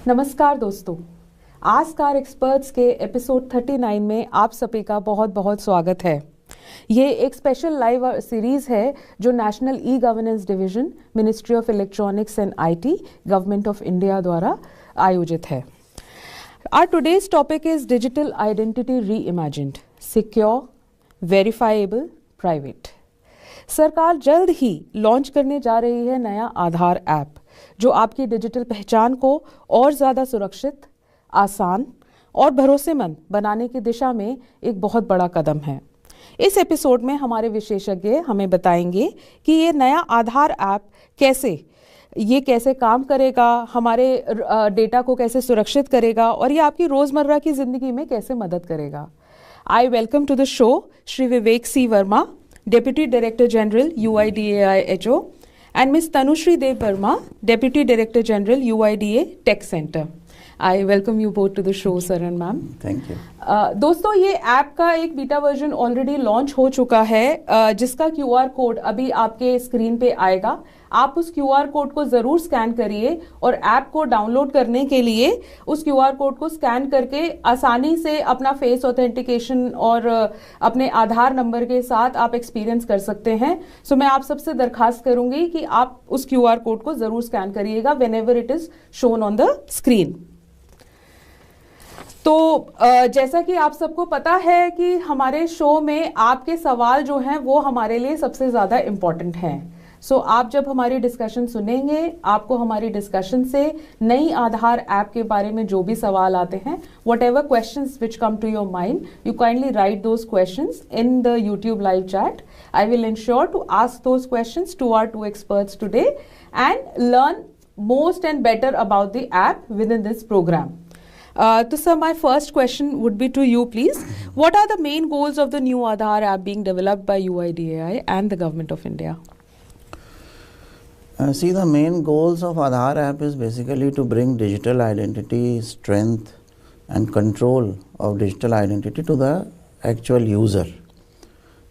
नमस्कार दोस्तों, ask our experts के एपिसोड 39 में आप सभी का बहुत बहुत स्वागत है। ये एक स्पेशल लाइव सीरीज है जो national e governance division, ministry of electronics and IT, government of India द्वारा आयोजित है। Our today's topic is digital identity reimagined, secure, verifiable, private. सरकार जल्द ही लॉन्च करने जा रही है नया आधार ऐप जो आपकी डिजिटल पहचान को और ज़्यादा सुरक्षित, आसान और भरोसेमंद बनाने की दिशा में एक बहुत बड़ा कदम है। इस एपिसोड में हमारे विशेषज्ञ हमें बताएंगे कि ये नया आधार ऐप कैसे काम करेगा, हमारे डेटा को कैसे सुरक्षित करेगा और ये आपकी रोज़मर्रा की ज़िंदगी में कैसे मदद करेगा। I welcome to the show Shri Vivek C Verma, deputy director general UIDAI-HO, and Ms. Tanushree Dev Verma, Deputy Director General UIDA Tech Center. I welcome you both to the show, sir and ma'am. Thank you. दोस्तों, ये app का एक beta version already launch हो चुका है, जिसका QR code अभी आपके स्क्रीन पे आएगा। आप उस QR कोड को ज़रूर स्कैन करिए और ऐप को डाउनलोड करने के लिए उस QR कोड को स्कैन करके आसानी से अपना फेस ऑथेंटिकेशन और अपने आधार नंबर के साथ आप एक्सपीरियंस कर सकते हैं। सो मैं आप सबसे दरखास्त करूंगी कि आप उस QR कोड को ज़रूर स्कैन करिएगा whenever it is shown on the screen. तो जैसा कि आप सबको पता है कि हमारे शो में आपके सवाल जो हैं वो हमारे लिए सबसे ज़्यादा इम्पॉर्टेंट हैं। सो आप जब हमारी डिस्कशन सुनेंगे, आपको हमारी डिस्कशन से नई आधार ऐप के बारे में जो भी सवाल आते हैं, whatever questions which come to your mind, you kindly write those questions in the YouTube live chat. I will ensure to ask those questions to our two experts today and learn most and better about the app within this program. So sir, my first question would be to you, please. What are the main goals of the new Aadhaar app being developed by UIDAI and the Government of India? See, the main goals of Aadhaar app is basically to bring digital identity, strength and control of digital identity to the actual user,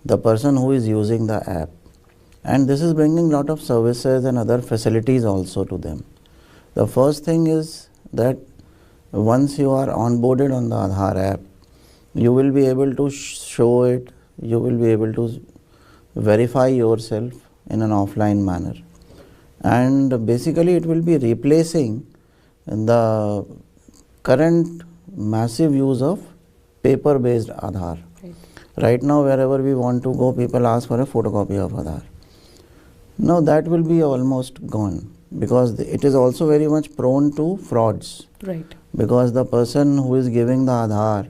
the person who is using the app. And this is bringing a lot of services and other facilities also to them. The first thing is that once you are onboarded on the Aadhaar app, you will be able to show it, you will be able to verify yourself in an offline manner. And basically it will be replacing the current massive use of paper based Aadhaar. Right now wherever we want to go, people ask for a photocopy of Aadhaar. Now that will be almost gone because it is also very much prone to frauds. Right. Because the person who is giving the Aadhaar,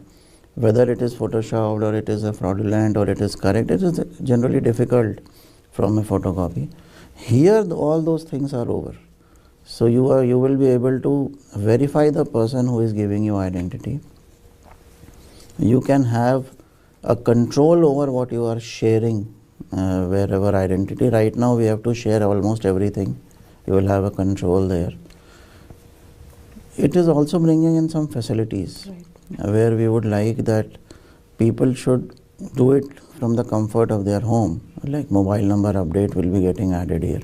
whether it is photoshopped or it is a fraudulent or it is correct, it is generally difficult from a photocopy. Here all those things are over. So you will be able to verify the person who is giving you identity. You can have a control over what you are sharing wherever identity. Right now we have to share almost everything. You will have a control there. It is also bringing in some facilities where we would like that people should do it from the comfort of their home, like mobile number update will be getting added here.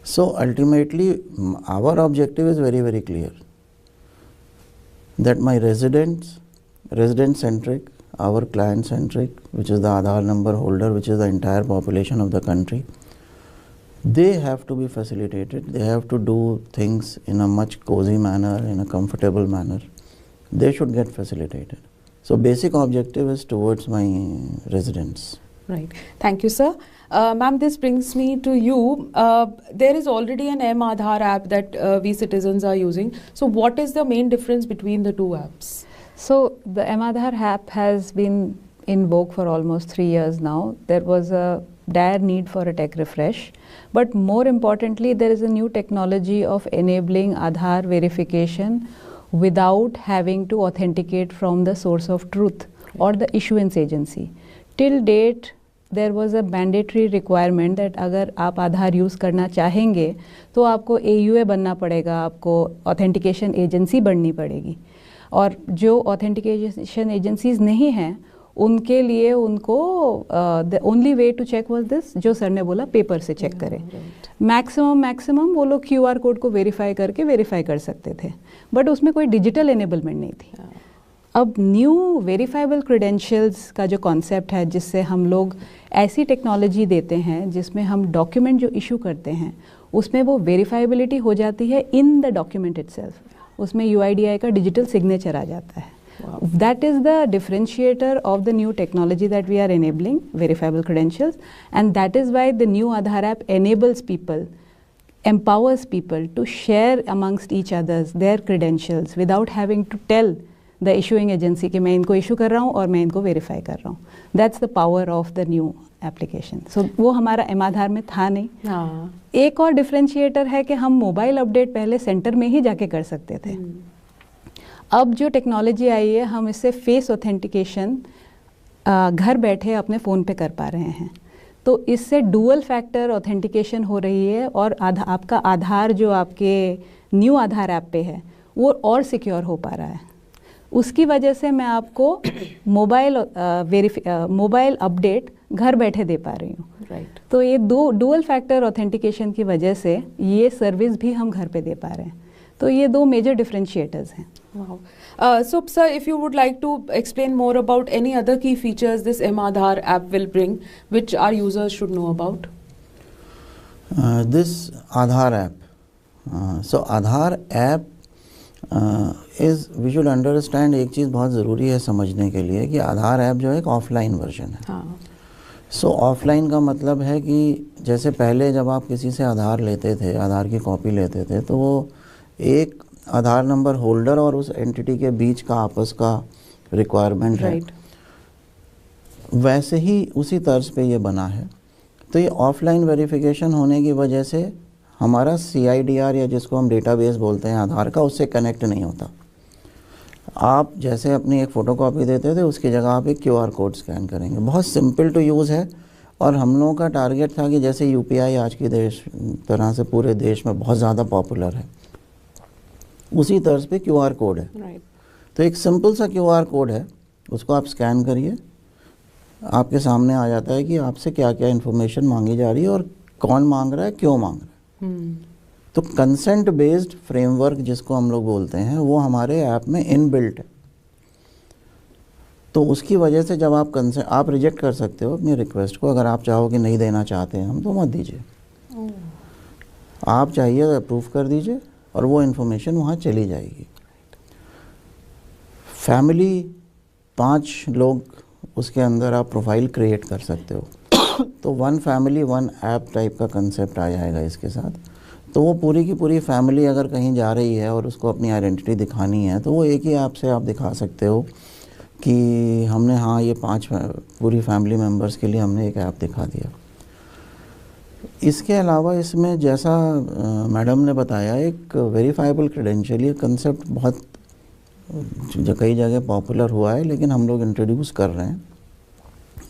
So ultimately our objective is very, very clear that my resident-centric, our client-centric, which is the Aadhaar number holder, which is the entire population of the country, they have to be facilitated. They have to do things in a much cozy manner, in a comfortable manner. They should get facilitated. So basic objective is towards my residents. Right. Thank you, sir. Ma'am, this brings me to you. There is already an M-Aadhaar app that we citizens are using. So what is the main difference between the two apps? So the M-Aadhaar app has been in vogue for almost 3 years now. There was a dire need for a tech refresh. But more importantly, there is a new technology of enabling Aadhaar verification without having to authenticate from the source of truth or the issuance agency. Till date, there was a mandatory requirement that अगर आप आधार use करना चाहेंगे तो आपको AUA बनना पड़ेगा, आपको authentication agency बननी पड़ेगी। और जो ऑथेंटिकेशन एजेंसीज़ नहीं हैं उनके लिए उनको the only way to check was this, जो सर ने बोला पेपर से चेक करें। मैक्सिमम वो लोग QR कोड को वेरीफाई कर सकते थे, बट उसमें कोई डिजिटल एनेबलमेंट नहीं थी। अब न्यू वेरीफाइबल क्रेडेंशियल्स का जो कॉन्सेप्ट है, जिससे हम लोग ऐसी टेक्नोलॉजी देते हैं जिसमें हम डॉक्यूमेंट जो इशू करते हैं उसमें वो वेरीफाइबिलिटी हो जाती है इन द डॉक्यूमेंट इटसेल्फ, उसमें UIDAI का डिजिटल सिग्नेचर आ जाता है। That is the differentiator of the new technology that we are enabling, verifiable credentials, and that is why the new Aadhaar app enables people, empowers people to share amongst each others their credentials without having to tell the issuing agency कि मैं इनको issue कर रहा हूँ और मैं इनको verify कर रहा हूँ। That's the power of the new application. So वो हमारा M-Aadhaar में था नहीं। हाँ। एक और differentiator है कि हम मोबाइल अपडेट पहले सेंटर में ही जाके कर सकते थे। अब जो टेक्नोलॉजी आई है, हम इससे फेस ऑथेंटिकेशन घर बैठे अपने फ़ोन पे कर पा रहे हैं। तो इससे डुअल फैक्टर ऑथेंटिकेशन हो रही है और आपका आधार जो आपके न्यू आधार ऐप पे है वो और सिक्योर हो पा रहा है। उसकी वजह से मैं आपको मोबाइल अपडेट घर बैठे दे पा रही हूँ। राइट। तो ये डुअल फैक्टर ऑथेंटिकेशन की वजह से ये सर्विस भी हम घर पे दे पा रहे हैं। तो ये दो मेजर डिफरेंशिएटर्स हैं। Wow. So, sir, if you would like to explain more about any other key features this M-Aadhaar app will bring, which our users should know about? This Aadhaar app. So, Aadhaar app is, we should understand एक चीज़ बहुत ज़रूरी है समझने के लिए कि आधार app जो है एक ऑफलाइन वर्जन है। हाँ। सो ऑफलाइन का मतलब है कि जैसे पहले जब आप किसी से आधार लेते थे, आधार की कॉपी लेते थे, तो वो एक आधार नंबर होल्डर और उस एंटिटी के बीच का आपस का रिक्वायरमेंट है। वैसे ही उसी तर्ज पे ये बना है। तो ये ऑफलाइन वेरिफिकेशन होने की वजह से हमारा CIDR या जिसको हम डेटाबेस बोलते हैं आधार का, उससे कनेक्ट नहीं होता। आप जैसे अपनी एक फ़ोटोकॉपी देते थे, उसकी जगह आप एक QR कोड स्कैन करेंगे। बहुत सिंपल टू यूज़ है और हम लोगों का टारगेट था कि जैसे UPI आज की तरह से पूरे देश में बहुत ज़्यादा पॉपुलर है, उसी तर्ज पे QR कोड है। Right. तो एक सिंपल सा QR कोड है, उसको आप स्कैन करिए, आपके सामने आ जाता है कि आपसे क्या क्या इन्फॉर्मेशन मांगी जा रही है और कौन मांग रहा है, क्यों मांग रहा है। तो कंसेंट बेस्ड फ्रेमवर्क जिसको हम लोग बोलते हैं, वो हमारे ऐप में इनबिल्ट है। तो उसकी वजह से जब आप रिजेक्ट कर सकते हो अपनी रिक्वेस्ट को। अगर आप चाहो कि नहीं देना चाहते हैं हम, तो मत दीजिए। आप चाहिए तो अप्रूव कर दीजिए और वो इन्फॉर्मेशन वहाँ चली जाएगी। फैमिली 5 लोग उसके अंदर आप प्रोफाइल क्रिएट कर सकते हो। तो 1 फैमिली 1 ऐप टाइप का कंसेप्ट आ जाएगा इसके साथ। तो वो पूरी की पूरी फैमिली अगर कहीं जा रही है और उसको अपनी आइडेंटिटी दिखानी है, तो वो एक ही ऐप से आप दिखा सकते हो कि हमने हाँ ये 5 पूरी फैमिली मेम्बर्स के लिए हमने एक ऐप दिखा दिया। इसके अलावा इसमें जैसा मैडम ने बताया, एक वेरीफाइबल क्रेडेंशियल, ये कंसेप्ट बहुत कई जगह पॉपुलर हुआ है, लेकिन हम लोग इंट्रोड्यूस कर रहे हैं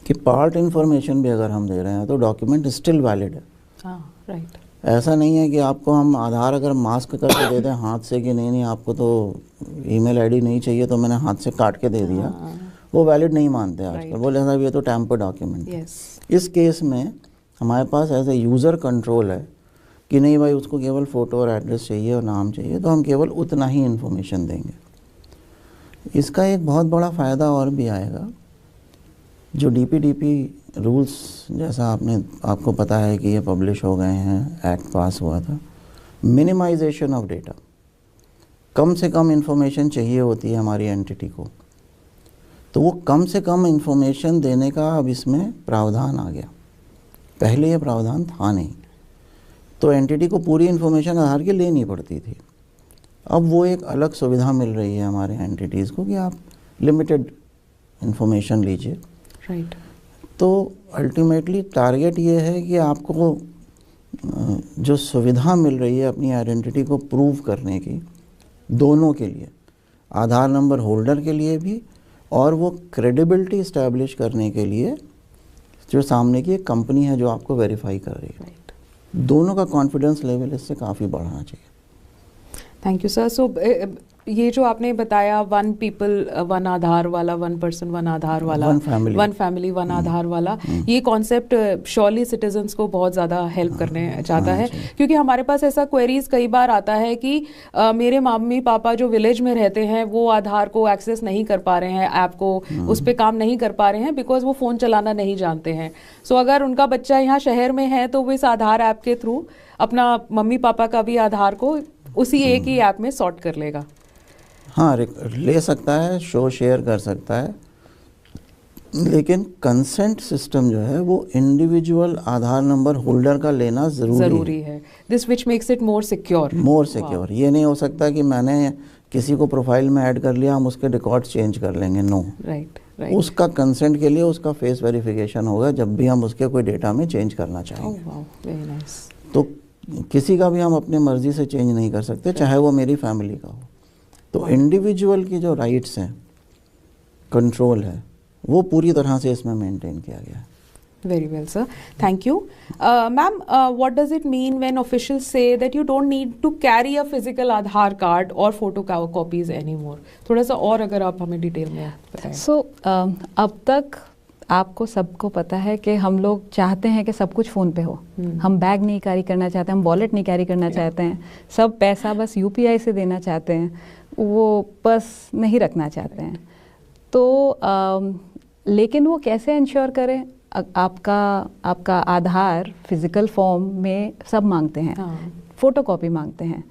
कि पार्ट इन्फॉर्मेशन भी अगर हम दे रहे हैं तो डॉक्यूमेंट स्टिल वैलिड है। राइट। ऐसा नहीं है कि आपको हम आधार अगर मास्क करके दे दें हाथ से कि नहीं आपको तो ईमेल आईडी नहीं चाहिए तो मैंने हाथ से काट के दे दिया, वो वैलिड नहीं मानते आजकल। बोले साहब ये तो टैम्पर डॉक्यूमेंट है। इस केस में हमारे पास एज ए यूज़र कंट्रोल है कि नहीं भाई, उसको केवल फ़ोटो और एड्रेस चाहिए और नाम चाहिए, तो हम केवल उतना ही इन्फॉर्मेशन देंगे। इसका एक बहुत बड़ा फ़ायदा और भी आएगा। जो DPDP रूल्स, जैसा आपको पता है कि ये पब्लिश हो गए हैं, एक्ट पास हुआ था, मिनिमाइजेशन ऑफ डेटा, कम से कम इन्फॉर्मेशन चाहिए होती है हमारी एंटिटी को, तो वो कम से कम इन्फॉर्मेशन देने का अब इसमें प्रावधान आ गया। पहले ये प्रावधान था नहीं, तो एंटिटी को पूरी इन्फॉर्मेशन आधार की लेनी पड़ती थी। अब वो एक अलग सुविधा मिल रही है हमारे एंटिटीज़ को कि आप लिमिटेड इन्फॉर्मेशन लीजिए। राइट। तो अल्टीमेटली टारगेट ये है कि आपको जो सुविधा मिल रही है अपनी आइडेंटिटी को प्रूव करने की, दोनों के लिए, आधार नंबर होल्डर के लिए भी और वो क्रेडिबिलिटी इस्टेब्लिश करने के लिए जो सामने की एक कंपनी है जो आपको वेरीफाई कर रही है। राइट। दोनों का कॉन्फिडेंस लेवल इससे काफ़ी बढ़ना चाहिए। Thank you sir. सो ये जो आपने बताया, वन पीपल वन आधार वाला, वन पर्सन वन आधार वाला, वन फैमिली वन आधार वाला, ये कॉन्सेप्ट श्योरली सिटीजन्स को बहुत ज़्यादा हेल्प करने चाहता है. क्योंकि हमारे पास ऐसा क्वेरीज कई बार आता है कि मेरे मम्मी पापा जो विलेज में रहते हैं वो आधार को एक्सेस नहीं कर पा रहे हैं, ऐप को उस पर काम नहीं कर पा रहे हैं बिकॉज वो फ़ोन चलाना नहीं जानते हैं. सो अगर उनका बच्चा यहाँ शहर में है तो वो इस आधार ऐप के थ्रू अपना मम्मी पापा का भी आधार को उसी एक ही ऐप में सॉर्ट कर लेगा. हाँ, ले सकता है, शो शेयर कर सकता है, लेकिन कंसेंट सिस्टम जो है वो इंडिविजुअल आधार नंबर होल्डर का लेना ज़रूरी है. This which makes it more secure. ये नहीं हो सकता कि मैंने किसी को प्रोफाइल में ऐड कर लिया, हम उसके रिकॉर्ड्स चेंज कर लेंगे. No, right. उसका कंसेंट के लिए उसका फेस वेरिफिकेशन होगा जब भी हम उसके कोई डेटा में चेंज करना चाहेंगे. Very nice. तो किसी का भी हम अपनी मर्जी से चेंज नहीं कर सकते, चाहे वो मेरी फैमिली का हो. तो इंडिविजुअल की जो राइट्स हैं, कंट्रोल है, वो पूरी तरह से इसमें मेंटेन किया गया है. Very well, sir. Thank you. Ma'am, what does it mean when officials say that you don't need to carry a physical Aadhaar card or photocopies anymore? थोड़ा सा और अगर आप हमें डिटेल में बताएं. So, अब तक आपको सबको पता है कि हम लोग चाहते हैं कि सब कुछ फ़ोन पे हो. हम बैग नहीं कैरी करना चाहते, हम वॉलेट नहीं कैरी करना चाहते हैं, सब पैसा बस UPI से देना चाहते हैं, वो पर्स नहीं रखना चाहते हैं. तो लेकिन वो कैसे इंश्योर करें? आपका आधार फिजिकल फॉर्म में सब मांगते हैं, फोटोकॉपी मांगते हैं.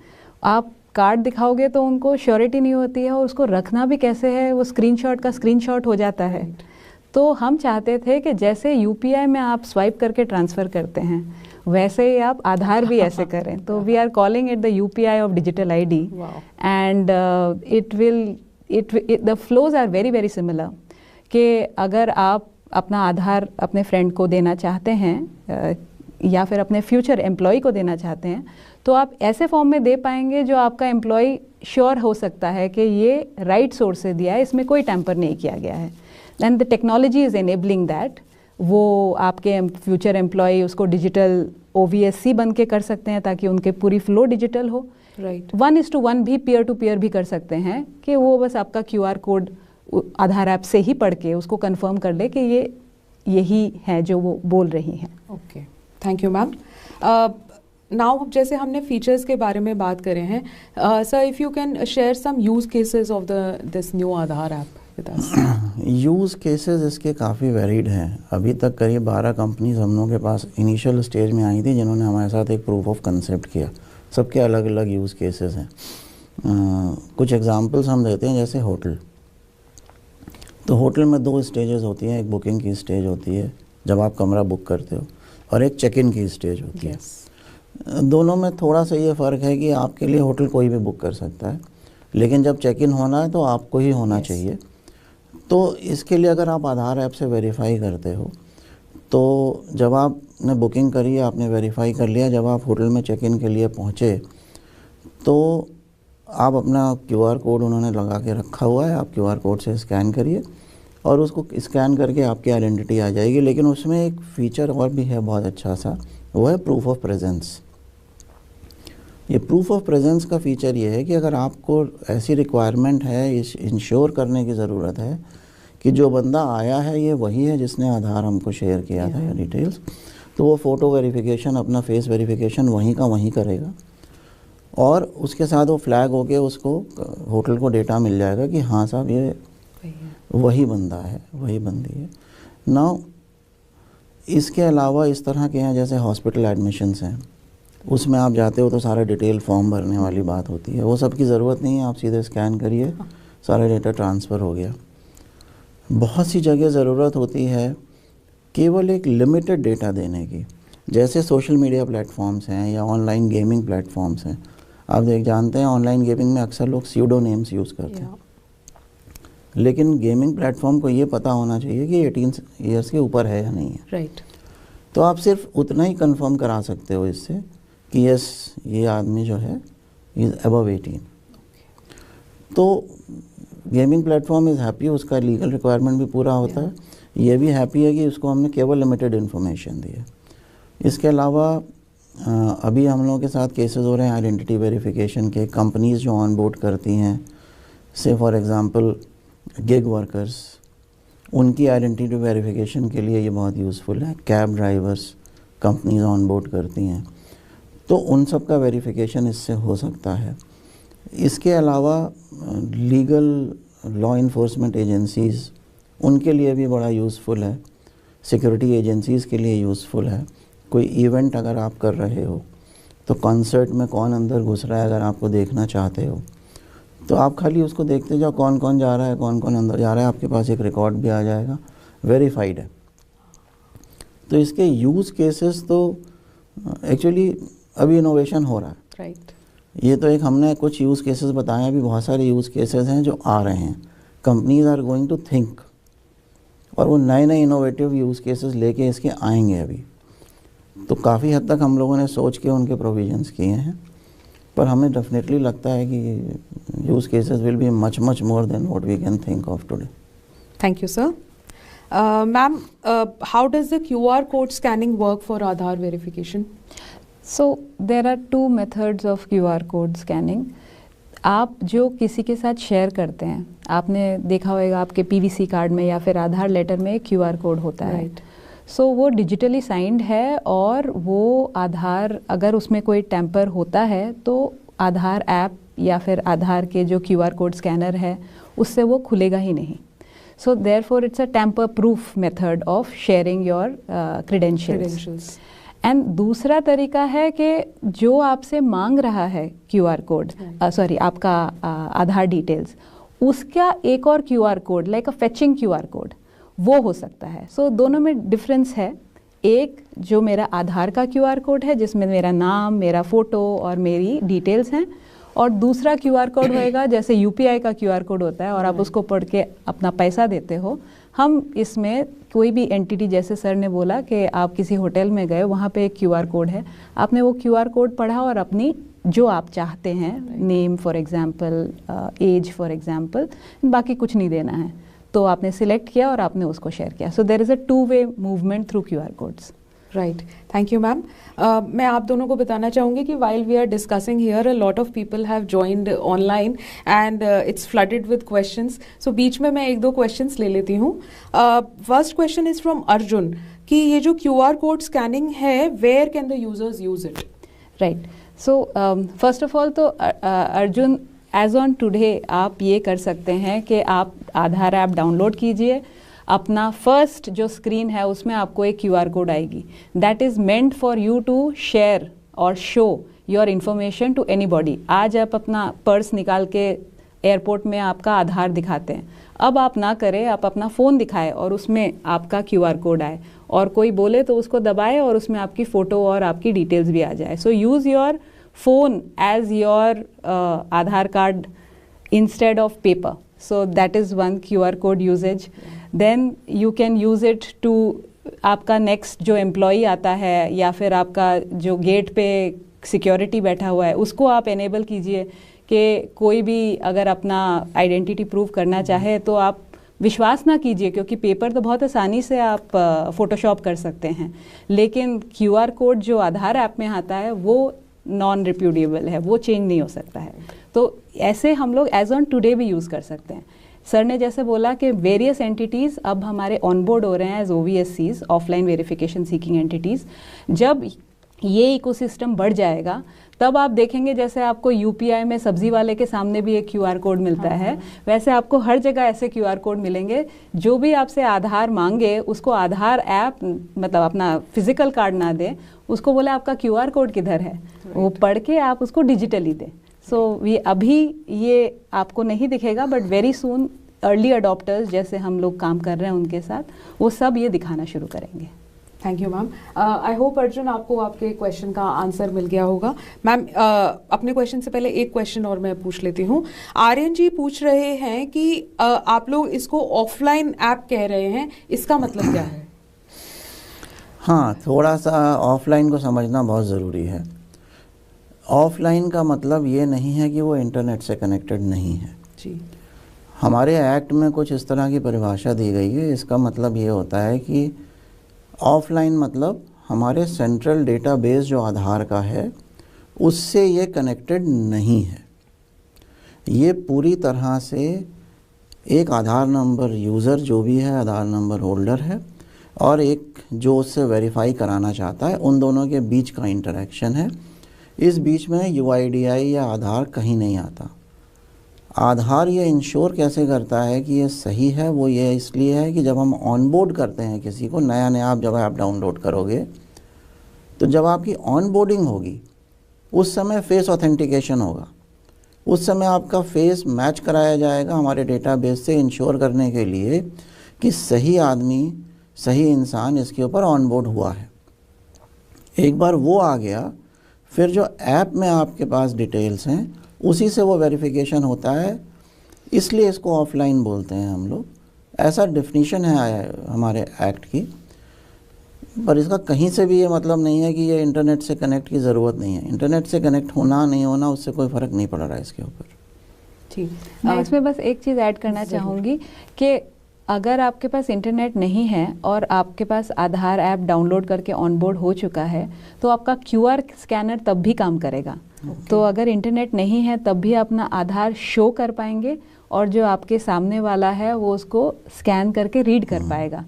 आप कार्ड दिखाओगे तो उनको श्योरिटी नहीं होती है, और उसको रखना भी कैसे है, वो स्क्रीनशॉट का स्क्रीनशॉट हो जाता है. तो हम चाहते थे कि जैसे UPI में आप स्वाइप करके ट्रांसफ़र करते हैं वैसे ही आप आधार भी ऐसे करें. तो we are calling it the UPI of digital ID, and the flows are very very similar. कि अगर आप अपना आधार अपने फ्रेंड को देना चाहते हैं या फिर अपने फ्यूचर एम्प्लॉय को देना चाहते हैं, तो आप ऐसे फॉर्म में दे पाएंगे जो आपका एम्प्लॉय श्योर हो सकता है कि ये राइट सोर्स से दिया है, इसमें कोई टैम्पर नहीं किया गया है. And the technology is enabling that. वो आपके फ्यूचर एम्प्लॉय उसको डिजिटल OVSC बन के कर सकते हैं ताकि उनके पूरी फ्लो डिजिटल हो. राइट. 1:1 भी पीयर टू पीयर भी कर सकते हैं कि वो बस आपका QR कोड आधार ऐप से ही पढ़ के उसको कंफर्म कर ले कि ये यही है जो वो बोल रही हैं. Okay, thank you ma'am. Now जैसे हमने फीचर्स के बारे में बात करे हैं, sir if you can share some use cases of this new Aadhaar app with us. Use cases इसके काफ़ी वेरिड हैं. अभी तक करीब 12 कंपनीज हम लोगों के पास इनिशियल स्टेज में आई थी जिन्होंने हमारे साथ एक प्रूफ ऑफ कंसेप्ट किया. सबके अलग अलग यूज़ केसेस हैं. कुछ एग्जांपल्स हम देते हैं, जैसे होटल. तो होटल में 2 स्टेजेस होती हैं. एक बुकिंग की स्टेज होती है जब आप कमरा बुक करते हो, और एक चेक इन की स्टेज होती है. दोनों में थोड़ा सा ये फ़र्क है कि आपके लिए होटल कोई भी बुक कर सकता है, लेकिन जब चेक इन होना है तो आपको ही होना चाहिए. तो इसके लिए अगर आप आधार ऐप से वेरीफाई करते हो, तो जब आपने बुकिंग करी, आपने वेरीफाई कर लिया, जब आप होटल में चेक इन के लिए पहुँचे तो आप अपना QR कोड उन्होंने लगा के रखा हुआ है, आप QR कोड से स्कैन करिए और उसको स्कैन करके आपकी आइडेंटिटी आ जाएगी. लेकिन उसमें एक फ़ीचर और भी है बहुत अच्छा सा, वो है प्रूफ ऑफ प्रेजेंस. ये प्रूफ ऑफ प्रेजेंस का फ़ीचर ये है कि अगर आपको ऐसी रिक्वायरमेंट है, इंश्योर करने की ज़रूरत है कि जो बंदा आया है ये वही है जिसने आधार हमको शेयर किया था या डिटेल्स, तो वो फ़ोटो वेरिफिकेशन, अपना फेस वेरिफिकेशन वहीं का वहीं करेगा, और उसके साथ वो फ्लैग होके उसको होटल को डेटा मिल जाएगा कि हाँ साहब ये वही बंदा है, वही बंदी है. नाउ इसके अलावा इस तरह के हैं जैसे हॉस्पिटल एडमिशन्स हैं, उसमें आप जाते हो तो सारा डिटेल फॉर्म भरने वाली बात होती है. वो सब की ज़रूरत नहीं है, आप सीधे स्कैन करिए, सारा डेटा ट्रांसफ़र हो गया. बहुत सी जगह ज़रूरत होती है केवल एक लिमिटेड डेटा देने की, जैसे सोशल मीडिया प्लेटफॉर्म्स हैं या ऑनलाइन गेमिंग प्लेटफॉर्म्स हैं. आप जानते हैं ऑनलाइन गेमिंग में अक्सर लोग स्यूडो नेम्स यूज़ करते हैं, लेकिन गेमिंग प्लेटफॉर्म को ये पता होना चाहिए कि 18 ईयर्स के ऊपर है या नहीं है. राइट. तो आप सिर्फ उतना ही कंफर्म करा सकते हो इससे कि यस ये आदमी जो है इज़ अबव 18. तो गेमिंग प्लेटफॉर्म इज़ हैप्पी, उसका लीगल रिक्वायरमेंट भी पूरा होता है. ये भी हैप्पी है कि उसको हमने केवल लिमिटेड इन्फॉर्मेशन दी है. इसके अलावा अभी हम लोगों के साथ केसेस हो रहे हैं आइडेंटिटी वेरिफिकेशन के, कंपनीज जो ऑन बोर्ड करती हैं, से फॉर एग्जांपल गिग वर्कर्स, उनकी आइडेंटिटी वेरिफिकेशन के लिए ये बहुत यूज़फुल है। Cab drivers companies on board करती हैं, तो उन सब का वेरिफिकेशन इससे हो सकता है। इसके अलावा लीगल लॉ इन्फोर्समेंट एजेंसीज़, उनके लिए भी बड़ा यूज़फुल है। सिक्योरिटी एजेंसीज़ के लिए यूज़फुल है। कोई इवेंट अगर आप कर रहे हो तो कॉन्सर्ट में कौन अंदर घुस रहा है अगर आपको देखना चाहते हो तो आप खाली उसको देखते जाओ, कौन कौन जा रहा है, कौन कौन अंदर जा रहा है, आपके पास एक रिकॉर्ड भी आ जाएगा, वेरीफाइड है। तो इसके यूज़ केसेस तो एक्चुअली अभी इनोवेशन हो रहा है। राइट। ये तो एक हमने कुछ यूज़ केसेस बताए, अभी बहुत सारे यूज़ केसेस हैं जो आ रहे हैं। Companies are going to think, और वो नए नए इनोवेटिव यूज़ केसेस लेके इसके आएंगे अभी। तो काफ़ी हद तक हम लोगों ने सोच के उनके प्रोविजंस किए हैं, पर हमें डेफिनेटली लगता है कि use cases will be much much more than what we can think of today. Thank you, sir. Ma'am, how does the QR code scanning work for Aadhaar verification? So there are two methods of QR code scanning. आप जो किसी के साथ share करते हैं, आपने देखा होगा आपके पीवीसी कार्ड में या फिर आधार लेटर में QR कोड होता है। Right. सो वो डिजिटली साइंड है, और वो आधार अगर उसमें कोई टेम्पर होता है तो आधार ऐप या फिर आधार के जो QR कोड स्कैनर है उससे वो खुलेगा ही नहीं। So therefore it's a tamper proof method of sharing your credentials. And दूसरा तरीका है कि जो आपसे मांग रहा है QR कोड, सॉरी आपका आधार डिटेल्स, उसका एक और QR कोड लाइक अ फेचिंग QR कोड वो हो सकता है। सो दोनों में डिफरेंस है। एक जो मेरा आधार का QR कोड है जिसमें मेरा नाम, मेरा फ़ोटो और मेरी डिटेल्स हैं, और दूसरा QR कोड होएगा जैसे UPI का QR कोड होता है और आप उसको पढ़ के अपना पैसा देते हो। हम इसमें कोई भी एंटिटी, जैसे सर ने बोला कि आप किसी होटल में गए, वहाँ पे एक QR कोड है, आपने वो QR कोड पढ़ा और अपनी जो आप चाहते हैं, name for example, as for example, बाकी कुछ नहीं देना है, तो आपने सिलेक्ट किया और आपने उसको शेयर किया। So there is a two way movement through QR codes. Right, thank you ma'am. मैं आप दोनों को बताना चाहूँगी कि while we are discussing here a lot of people have joined online and it's flooded with questions. So बीच में मैं एक दो क्वेश्चंस ले लेती हूँ। First question is from Arjun कि ये जो QR कोड स्कैनिंग है, where can the users use it? Right, so first of all तो अर्जुन, एज ऑन टुडे आप ये कर सकते हैं कि आप आधार ऐप डाउनलोड कीजिए, अपना फर्स्ट जो स्क्रीन है उसमें आपको एक QR कोड आएगी, that is meant for you to share और show your information to anybody. आज आप अपना पर्स निकाल के एयरपोर्ट में आपका आधार दिखाते हैं, अब आप ना करें, आप अपना फ़ोन दिखाएं और उसमें आपका QR कोड आए, और कोई बोले तो उसको दबाए और उसमें आपकी फ़ोटो और आपकी डिटेल्स भी आ जाए। So use your phone as your Aadhaar card instead of paper. So that is one QR code usage. Then you can use it to आपका next जो employee आता है या फिर आपका जो गेट पे सिक्योरिटी बैठा हुआ है उसको आप enable कीजिए कि कोई भी अगर अपना आइडेंटिटी प्रूव करना चाहे तो आप विश्वास ना कीजिए, क्योंकि पेपर तो बहुत आसानी से आप फोटोशॉप कर सकते हैं, लेकिन QR कोड जो आधार ऐप में आता है वो नॉन रिप्यूडिएबल है, वो चेंज नहीं हो सकता है। तो ऐसे हम लोग एज ऑन टुडे भी यूज़ कर सकते हैं। सर ने जैसे बोला कि वेरियस एंटिटीज़ अब हमारे ऑनबोर्ड हो रहे हैं as OVSCs, offline verification seeking entities. जब ये इकोसिस्टम बढ़ जाएगा तब आप देखेंगे जैसे आपको UPI में सब्जी वाले के सामने भी एक QR कोड मिलता है, वैसे आपको हर जगह ऐसे QR कोड मिलेंगे। जो भी आपसे आधार मांगे उसको आधार ऐप, मतलब अपना फिजिकल कार्ड ना दे, उसको बोले आपका QR कोड किधर है, वो पढ़ के आप उसको डिजिटली दें। सो अभी ये आपको नहीं दिखेगा, but very soon early adopters जैसे हम लोग काम कर रहे हैं उनके साथ, वो सब ये दिखाना शुरू करेंगे। Thank you ma'am. I hope Arjun आपको आपके क्वेश्चन का आंसर मिल गया होगा। मैम अपने क्वेश्चन से पहले एक क्वेश्चन और मैं पूछ लेती हूँ। आर्यन जी पूछ रहे हैं कि आप लोग इसको ऑफलाइन ऐप कह रहे हैं, इसका मतलब क्या है? हाँ, थोड़ा सा ऑफलाइन को समझना बहुत ज़रूरी है। ऑफलाइन का मतलब ये नहीं है कि वो इंटरनेट से कनेक्टेड नहीं है जी। हमारे एक्ट में कुछ इस तरह की परिभाषा दी गई है। इसका मतलब ये होता है कि ऑफलाइन मतलब हमारे सेंट्रल डेटाबेस जो आधार का है उससे ये कनेक्टेड नहीं है। ये पूरी तरह से एक आधार नंबर यूज़र जो भी है आधार नंबर होल्डर है और एक जो उससे वेरीफाई कराना चाहता है, उन दोनों के बीच का इंटरेक्शन है। इस बीच में UIDAI या आधार कहीं नहीं आता। आधार ये इंश्योर कैसे करता है कि ये सही है, वो ये इसलिए है कि जब हम ऑनबोर्ड करते हैं किसी को, नया आप जब ऐप डाउनलोड करोगे तो जब आपकी ऑनबोर्डिंग होगी उस समय फेस ऑथेंटिकेशन होगा। उस समय आपका फेस मैच कराया जाएगा हमारे डेटाबेस से, इंश्योर करने के लिए कि सही आदमी, सही इंसान इसके ऊपर ऑनबोर्ड हुआ है। एक बार वो आ गया, फिर जो ऐप में आपके पास डिटेल्स हैं उसी से वो वेरिफिकेशन होता है, इसलिए इसको ऑफलाइन बोलते हैं हम लोग। ऐसा डेफिनेशन है हमारे एक्ट की, पर इसका कहीं से भी ये मतलब नहीं है कि ये इंटरनेट से कनेक्ट की ज़रूरत नहीं है। इंटरनेट से कनेक्ट होना नहीं होना उससे कोई फ़र्क नहीं पड़ रहा है इसके ऊपर। ठीक, मैं इसमें बस एक चीज़ ऐड करना चाहूँगी कि अगर आपके पास इंटरनेट नहीं है और आपके पास आधार ऐप डाउनलोड करके ऑनबोर्ड हो चुका है तो आपका QR स्कैनर तब भी काम करेगा। तो अगर इंटरनेट नहीं है तब भी अपना आधार शो कर पाएंगे और जो आपके सामने वाला है वो उसको स्कैन करके रीड कर पाएगा।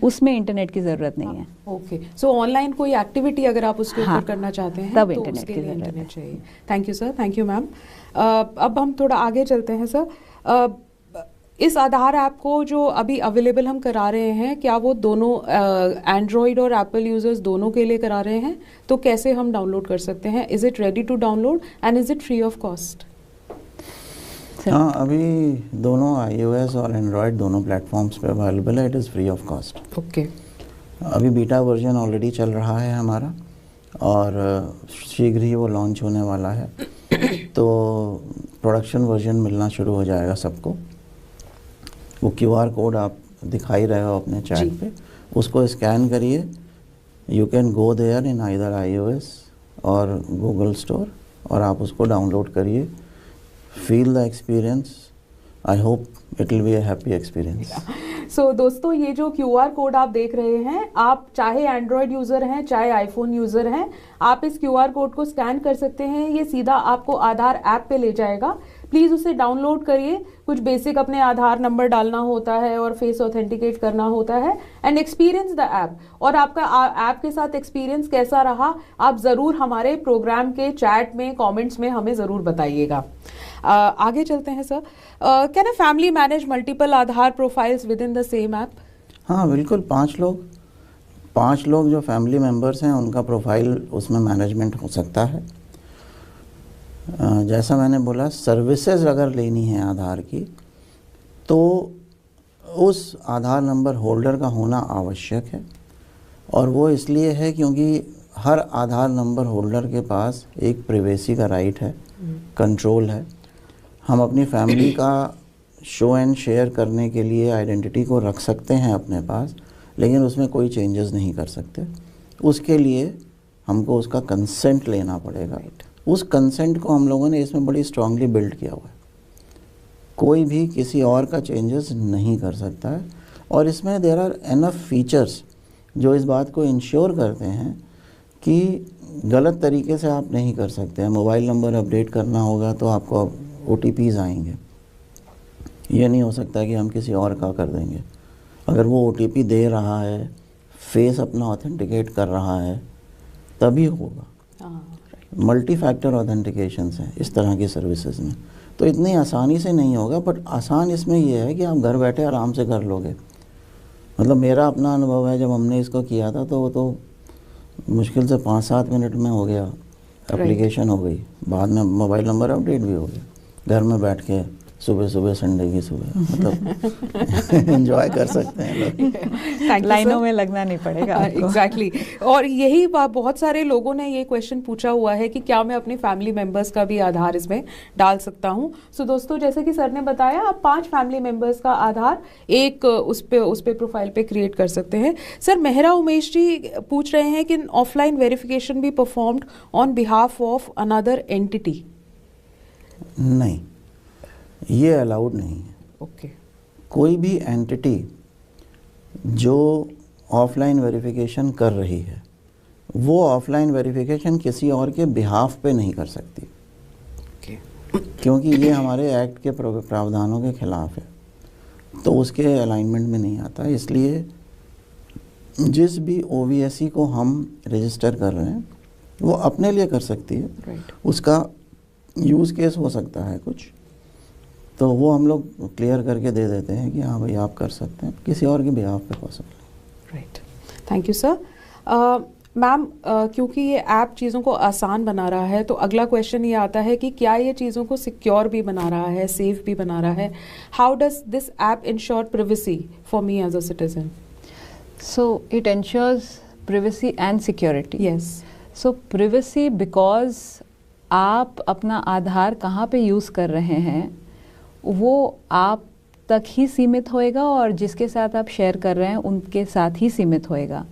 उसमें इंटरनेट की ज़रूरत नहीं है। ओके, सो ऑनलाइन कोई एक्टिविटी अगर आप उसके ऊपर करना चाहते हैं तब तो इंटरनेट उसके की लिए ज़रूरत इंटरनेट चाहिए। Thank you sir, thank you ma'am. अब हम थोड़ा आगे चलते हैं सर। इस आधार ऐप को जो अभी अवेलेबल हम करा रहे हैं, क्या वो दोनों एंड्रॉयड और एप्पल यूजर्स दोनों के लिए करा रहे हैं? तो कैसे हम डाउनलोड कर सकते हैं? Is it ready to download and is it free of cost? हाँ, अभी दोनों iOS और एंड्रॉयड दोनों प्लेटफॉर्म्स पे अवेलेबल है। It is free of cost. Okay, अभी बीटा वर्जन ऑलरेडी चल रहा है हमारा और शीघ्र ही वो लॉन्च होने वाला है। तो प्रोडक्शन वर्जन मिलना शुरू हो जाएगा सबको। वो QR कोड आप दिखाई रहे हो अपने चैट पे, उसको स्कैन करिए। You can go there in either iOS और गूगल स्टोर और आप उसको डाउनलोड करिए। Feel the experience. I hope it will be a happy experience. So दोस्तों, ये जो QR कोड आप देख रहे हैं, आप चाहे एंड्रॉयड यूज़र हैं चाहे आईफोन यूज़र हैं, आप इस QR कोड को स्कैन कर सकते हैं। ये सीधा आपको आधार ऐप पे ले जाएगा। प्लीज़ उसे डाउनलोड करिए। कुछ बेसिक अपने आधार नंबर डालना होता है और फेस ऑथेंटिकेट करना होता है एंड एक्सपीरियंस द ऐप। और आपका ऐप के साथ एक्सपीरियंस कैसा रहा, आप ज़रूर हमारे प्रोग्राम के चैट में, कमेंट्स में हमें ज़रूर बताइएगा। आगे चलते हैं sir. Can a family manage multiple Aadhaar profiles with in the same app? हाँ बिल्कुल, 5 लोग जो फैमिली मेम्बर्स हैं उनका प्रोफाइल उसमें मैनेजमेंट हो सकता है। जैसा मैंने बोला, सर्विसेज अगर लेनी है आधार की तो उस आधार नंबर होल्डर का होना आवश्यक है। और वो इसलिए है क्योंकि हर आधार नंबर होल्डर के पास एक प्राइवेसी का राइट है, कंट्रोल है। हम अपनी फैमिली का शो एंड शेयर करने के लिए आइडेंटिटी को रख सकते हैं अपने पास, लेकिन उसमें कोई चेंजेस नहीं कर सकते। उसके लिए हमको उसका कंसेंट लेना पड़ेगा। उस कंसेंट को हम लोगों ने इसमें बड़ी स्ट्रांगली बिल्ड किया हुआ है। कोई भी किसी और का चेंजेस नहीं कर सकता है। और इसमें देयर आर एनफ फीचर्स जो इस बात को इंश्योर करते हैं कि गलत तरीके से आप नहीं कर सकते हैं। मोबाइल नंबर अपडेट करना होगा तो आपको OTPs आएंगे। ये नहीं हो सकता कि हम किसी और का कर देंगे। अगर वो OTP दे रहा है, फेस अपना ऑथेंटिकेट कर रहा है, तभी होगा। मल्टी फैक्टर ऑथेंटिकेशंस हैं इस तरह की सर्विसेज में, तो इतनी आसानी से नहीं होगा। बट आसान इसमें यह है कि आप घर बैठे आराम से कर लोगे। मतलब मेरा अपना अनुभव है, जब हमने इसको किया था तो वो तो मुश्किल से 5-7 मिनट में हो गया, एप्लीकेशन हो गई। बाद में मोबाइल नंबर अपडेट भी हो गया। घर में बैठ के सुबह संडे की सुबह मतलब एंजॉय कर सकते हैं लोग। लाइनों में लगना नहीं पड़ेगा। एग्जैक्टली। और यही बात, बहुत सारे लोगों ने ये क्वेश्चन पूछा हुआ है कि क्या मैं अपने फैमिली मेंबर्स का भी आधार इसमें डाल सकता हूँ। सो दोस्तों, जैसे कि सर ने बताया, आप 5 फैमिली मेंबर्स का आधार एक उस पे प्रोफाइल पे क्रिएट कर सकते हैं। सर, मेहरा उमेश जी पूछ रहे हैं कि ऑफलाइन वेरिफिकेशन भी performed on behalf of another entity? नहीं, ये अलाउड नहीं है। ओके। कोई भी एंटिटी जो ऑफलाइन वेरिफिकेशन कर रही है वो ऑफलाइन वेरिफिकेशन किसी और के बिहाफ पे नहीं कर सकती, क्योंकि ये हमारे एक्ट के प्रावधानों के खिलाफ है, तो उसके अलाइनमेंट में नहीं आता। इसलिए जिस भी OVSE को हम रजिस्टर कर रहे हैं वो अपने लिए कर सकती है, उसका यूज़ केस हो सकता है कुछ, तो वो हम लोग क्लियर करके दे देते हैं कि हाँ भाई आप कर सकते हैं, किसी और के बिहाफ पे पॉसिबल नहीं। Right, thank you sir. Ma'am, क्योंकि ये ऐप चीज़ों को आसान बना रहा है, तो अगला क्वेश्चन ये आता है कि क्या ये चीज़ों को सिक्योर भी बना रहा है, सेफ भी बना रहा है? How does this app ensure privacy for me as a citizen? So it ensures privacy and security. Yes. So privacy because आप अपना आधार कहाँ पे यूज़ कर रहे हैं वो आप तक ही सीमित होएगा और जिसके साथ आप शेयर कर रहे हैं उनके साथ ही सीमित होएगा.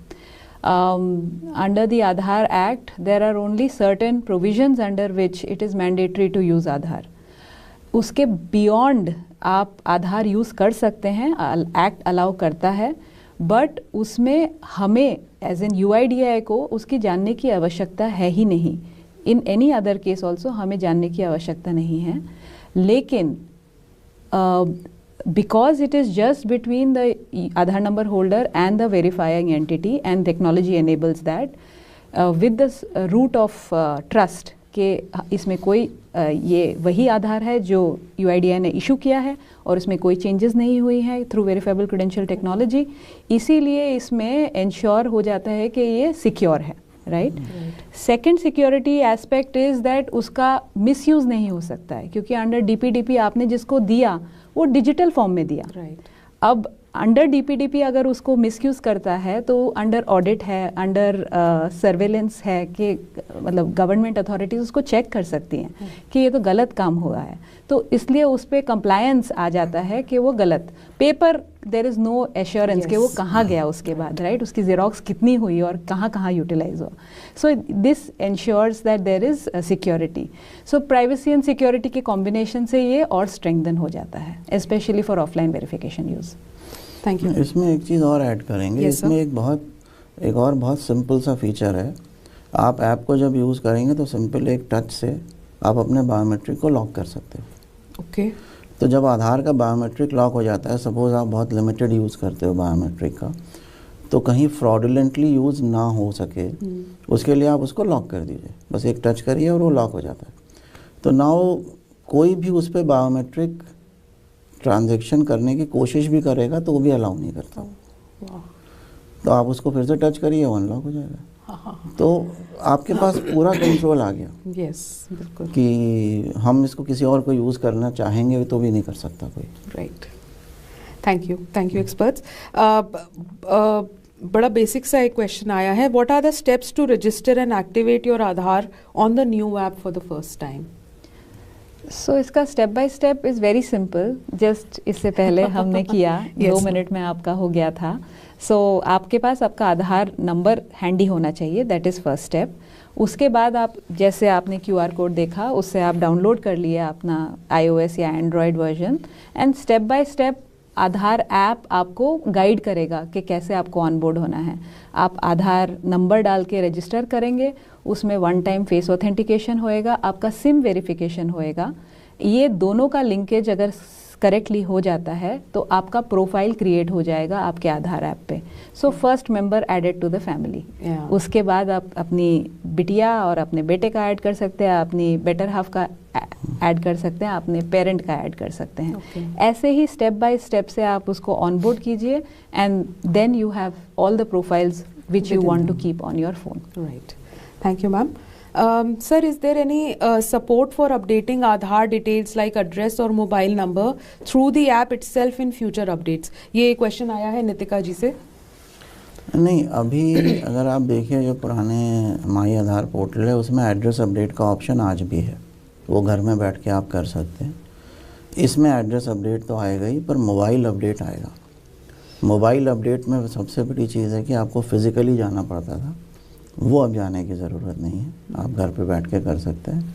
Under the Aadhaar Act, there are only certain provisions under which it is mandatory to use Aadhaar. उसके beyond आप आधार यूज़ कर सकते हैं, एक्ट अलाउ करता है, बट उसमें हमें एज एन UIDAI को उसकी जानने की आवश्यकता है ही नहीं. In any other case also हमें जानने की आवश्यकता नहीं है. लेकिन because it is just between the Aadhaar number holder and the verifying entity and technology enables that with the root of trust कि इसमें कोई ये वही आधार है जो UIDAI ने इशू किया है और इसमें कोई चेंजेस नहीं हुई हैं थ्रू वेरीफाइबल क्रेडेंशियल टेक्नोलॉजी, इसीलिए इसमें इंश्योर हो जाता है कि ये सिक्योर है. Right. Second security aspect is that उसका मिसयूज़ नहीं हो सकता है, क्योंकि अंडर DPDP आपने जिसको दिया वो डिजिटल फॉर्म में दिया. अब अंडर DPDP अगर उसको मिसयूज़ करता है तो अंडर ऑडिट है, अंडर सर्वेलेंस है कि मतलब गवर्नमेंट अथॉरिटीज़ उसको चेक कर सकती हैं कि ये तो गलत काम हुआ है, तो इसलिए उस पर कंप्लायंस आ जाता है कि वो गलत paper there is no assurance कि वो कहाँ गया उसके बाद. राइट. उसकी जेरोक्स कितनी हुई और कहाँ कहाँ यूटिलाइज हुआ. So this ensures that there is security. So privacy and security के कॉम्बिनेशन से ये और स्ट्रेंथन हो जाता है, specially for offline verification use. Thank you. इसमें एक चीज़ और ऐड करेंगे. इसमें एक और बहुत सिंपल सा फीचर है. आप ऐप को जब यूज़ करेंगे तो सिंपल एक टच से आप अपने बायोमेट्रिक को लॉक कर सकते हो. ओके. तो जब आधार का बायोमेट्रिक लॉक हो जाता है, सपोज़ आप बहुत लिमिटेड यूज़ करते हो बायोमेट्रिक का, तो कहीं फ्रॉडुलेंटली यूज़ ना हो सके उसके लिए आप उसको लॉक कर दीजिए. बस एक टच करिए और वो लॉक हो जाता है. तो नाउ कोई भी उस पर बायोमेट्रिक ट्रांजैक्शन करने की कोशिश भी करेगा तो वो भी अलाउ नहीं करता. तो आप उसको फिर से टच करिए, अनलॉक हो जाएगा. तो आपके पास पूरा कंट्रोल आ गया. यस, बिल्कुल. कि हम इसको किसी और को यूज़ करना चाहेंगे तो भी नहीं कर सकता कोई. राइट. Thank you experts. बड़ा बेसिक सा एक क्वेश्चन आया है. What are the steps to register and activate your Aadhaar on the new app for the first time? So इसका step by step is very simple. Just इससे पहले हमने किया 2 मिनट में आपका हो गया था. सो आपके पास आपका आधार नंबर हैंडी होना चाहिए, दैट इज़ फर्स्ट स्टेप. उसके बाद आप जैसे आपने QR कोड देखा उससे आप डाउनलोड कर लिए अपना iOS या Android version, and step by step Aadhaar app आपको गाइड करेगा कि कैसे आपको ऑनबोर्ड होना है. आप आधार नंबर डाल के रजिस्टर करेंगे, उसमें 1 टाइम फेस ऑथेंटिकेशन होएगा, आपका सिम वेरिफिकेशन होएगा. ये दोनों का लिंकेज अगर करेक्टली हो जाता है तो आपका प्रोफाइल क्रिएट हो जाएगा आपके आधार ऐप पे. So first member added to the family. उसके बाद आप अपनी बिटिया और अपने बेटे का ऐड कर सकते हैं, अपनी बेटर हाफ का ऐड कर सकते हैं, अपने पेरेंट का ऐड कर सकते हैं. ऐसे ही स्टेप बाय स्टेप से आप उसको ऑनबोर्ड कीजिए and then you have all the profiles which you want to keep on your phone. Right. Thank you, ma'am. Sir, is there any support for updating Aadhaar details like address or mobile number through the app itself in future updates? ये question आया है नितिका जी से. नहीं, अभी अगर आप देखिए जो पुराने माई आधार पोर्टल है उसमें एड्रेस अपडेट का ऑप्शन आज भी है. वो घर में बैठ के आप कर सकते हैं. इसमें एड्रेस अपडेट तो आएगा ही, पर मोबाइल अपडेट आएगा. मोबाइल अपडेट में सबसे बड़ी चीज़ है कि आपको फ़िज़िकली जाना पड़ता था, वो अब जाने की ज़रूरत नहीं है. आप घर पे बैठ के कर सकते हैं.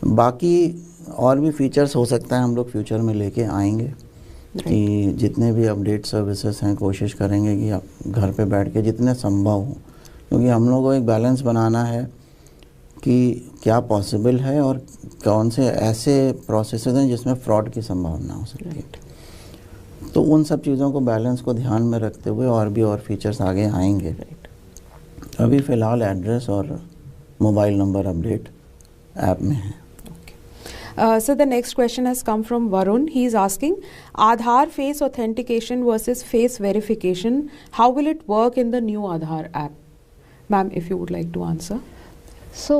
बाकी और भी फीचर्स हो सकता है हम लोग फ्यूचर में लेके आएंगे कि जितने भी अपडेट सर्विसेज हैं कोशिश करेंगे कि आप घर पे बैठ के जितने संभव हो क्योंकि हम लोग को एक बैलेंस बनाना है कि क्या पॉसिबल है और कौन से ऐसे प्रोसेसेस हैं जिसमें फ्रॉड की संभावना हो सकती है। तो उन सब चीज़ों को बैलेंस को ध्यान में रखते हुए और भी और फीचर्स आगे आएंगे। अभी फ़िलहाल एड्रेस और मोबाइल नंबर अपडेट ऐप में है। So the next question has come from Varun. He is asking, Aadhaar face authentication versus face verification, how will it work in the new Aadhaar app? Ma'am, if you would like to answer. So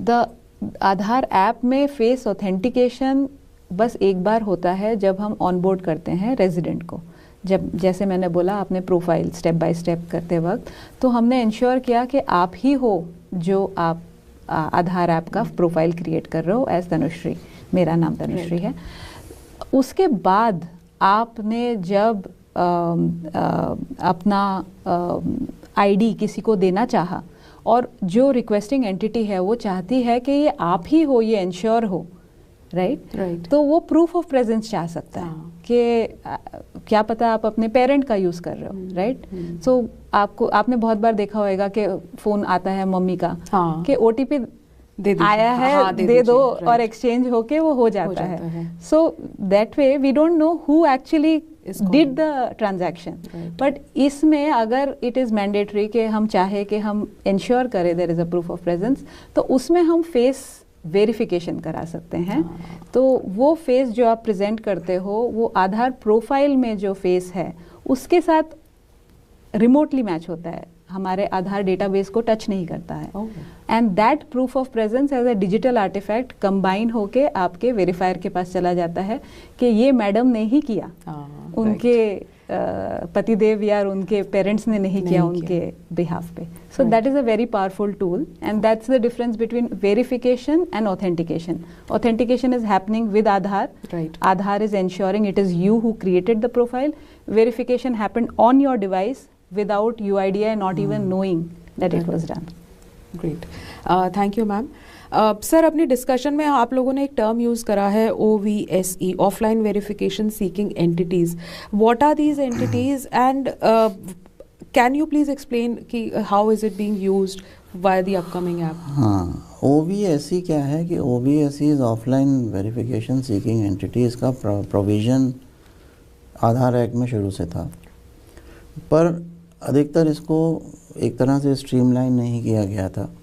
the Aadhaar app में face authentication बस एक बार होता है जब हम onboard करते हैं resident को। जब जैसे मैंने बोला आपने प्रोफाइल स्टेप बाय स्टेप करते वक्त, तो हमने इंश्योर किया कि आप ही हो जो आप आधार ऐप का प्रोफाइल क्रिएट कर रहे हो एज तनुश्री, मेरा नाम तनुश्री है। उसके बाद आपने जब अपना आईडी किसी को देना चाहा और जो रिक्वेस्टिंग एंटिटी है वो चाहती है कि ये आप ही हो, ये इंश्योर हो, राइट, तो वो प्रूफ ऑफ प्रेजेंस चाह सकता है कि क्या पता आप अपने पेरेंट का यूज़ कर रहे हो, राइट। सो आपने बहुत बार देखा होगा कि फ़ोन आता है मम्मी का कि OTP आया है, दे दो, और एक्सचेंज होके वो हो जाता है। So that way we don't know who actually did the transaction. But इसमें अगर इट इज़ मैंडेटरी कि हम चाहे कि हम इंश्योर करें there is a proof of presence, तो उसमें हम फेस वेरिफिकेशन करा सकते हैं। तो वो फेस जो आप प्रेजेंट करते हो वो आधार प्रोफाइल में जो फेस है उसके साथ रिमोटली मैच होता है, हमारे आधार डेटाबेस को टच नहीं करता है। And that proof of presence as a digital artefact combine होके आपके वेरीफायर के पास चला जाता है कि ये मैडम ने ही किया, उनके पतिदेव या उनके पेरेंट्स ने नहीं किया उनके बिहाफ पे। So that is a very powerful tool and that's the difference between verification and authentication. Authentication is happening with Aadhaar, Aadhaar is ensuring it is you who created the profile. Verification happened on your device without you idea not even knowing that it was done. Great. Thank you, ma'am. Sir अपनी discussion में आप लोगों ने एक term use करा है OVSE, offline verification seeking entities. What are these entities and can you please explain कि how is it being used by the upcoming app? हाँ, OVSE क्या है कि OVSE is offline verification seeking entity. इसका provision Aadhaar act में शुरू से था, पर अधिकतर इसको एक तरह से स्ट्रीमलाइन नहीं किया गया था।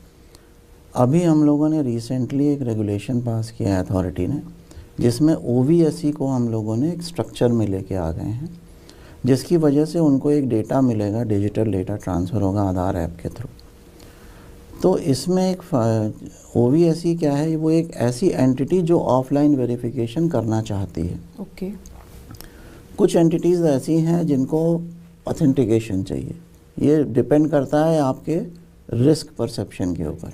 अभी हम लोगों ने रिसेंटली एक रेगुलेशन पास किया है अथॉरिटी ने, जिसमें OVSE को हम लोगों ने एक स्ट्रक्चर में लेके आ गए हैं, जिसकी वजह से उनको एक डेटा मिलेगा, डिजिटल डेटा ट्रांसफ़र होगा आधार ऐप के थ्रू। तो इसमें एक OVSE क्या है, वो एक ऐसी एंटिटी जो ऑफलाइन वेरिफिकेशन करना चाहती है। ओके। कुछ एंटिटीज़ ऐसी हैं जिनको ऑथेंटिकेशन चाहिए। ये डिपेंड करता है आपके रिस्क परसेप्शन के ऊपर,